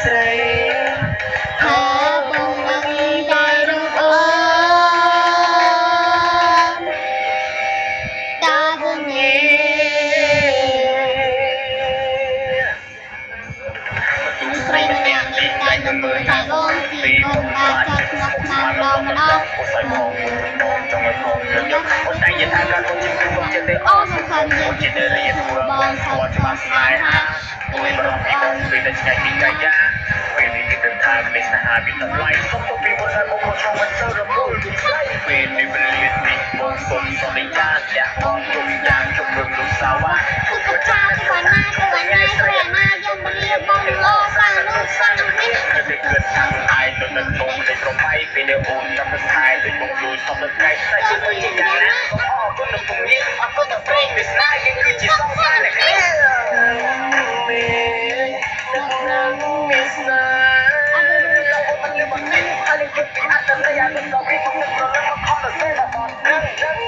ស្រីថាបងនឹងតែរកអូនតាបងនេះស្រីម្នាក់នេះតែនឹងមើលតែបងពីមុនបានចោលក្នុងឆ្នាំឡងម្ដងចង់ឲ្យផងយើងតែយថាការបងជំនួសចិត្តទេអូសំខាន់យើងចិត្តរៀនបងគាត់ច្បាស់ស្នេហាពេលរំពីដល់ពេលតែឆ្ងាយពីកាយាពេលនេះគឺថាមិនស្នេហាពីតម្លៃសុខពីមុនហើយបងចូលមកចូលរមូលពេលនេះពេលនេះបងសុំសន្យាចាក់បងជុំយ៉ាងជុំរំលឹកសាវ៉ាគឺចាទៅបានណាទៅបានណាព្រះណាយើងរៀបបងលោសាំងនោះសាំងនេះគឺគិតថាaiទៅនឹងបងទៅត្រមៃពេលនេះអូនចាំទៅខែទៅបងជួយសុំទៅថ្ងៃតែជួយយ៉ាងណាអរគុណលោកនេះអរគុណដល់ព្រេងវាស្នាយើងគឺជាសង្សារនេះ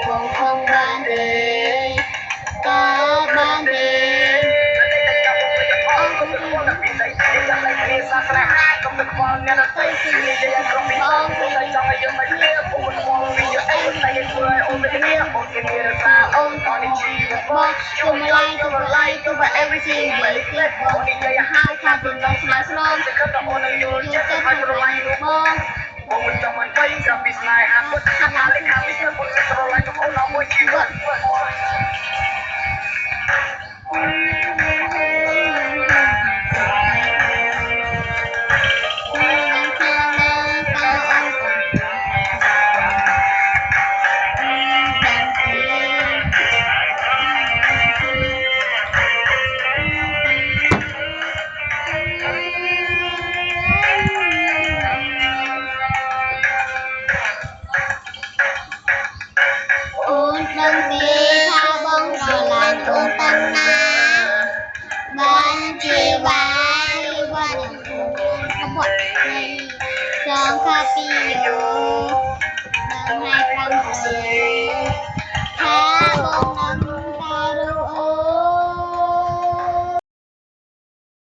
បងคงបានទេតាបានទេអរគុណដល់ពីតែចាំតែគ្នាសាស្រាហាកុំទៅខ្វល់អ្នកទៅពីយើងក្រុមពីបងទៅចង់ឲ្យយើងមកគ្នាពុំមកពីយើងអីតែយើងធ្វើឲ្យអូនទៅគ្នាបងគេមានរសាអូនតនេះជីវិតបងជួមឡាយទៅឡាយទៅ everything មកទៀតបងនិយាយឲ្យថាពីបងស្មាស្នងទៅក៏អូននឹងយល់ចិត្តឲ្យប្រឡាយបងបងមិនចង់មិនបីចាំពីស្នេហាពុតខាងណាលេខាងនេះពុតស្រឡាញ់អូនដល់មួយជីវិតដឹងទេថាបងស្រឡាញ់អូនតាំងណាបានជាវាយវ៉ាន់ក្បត់នៃចងកាពីយោនឹងឲ្យ5 ថាបងនឹង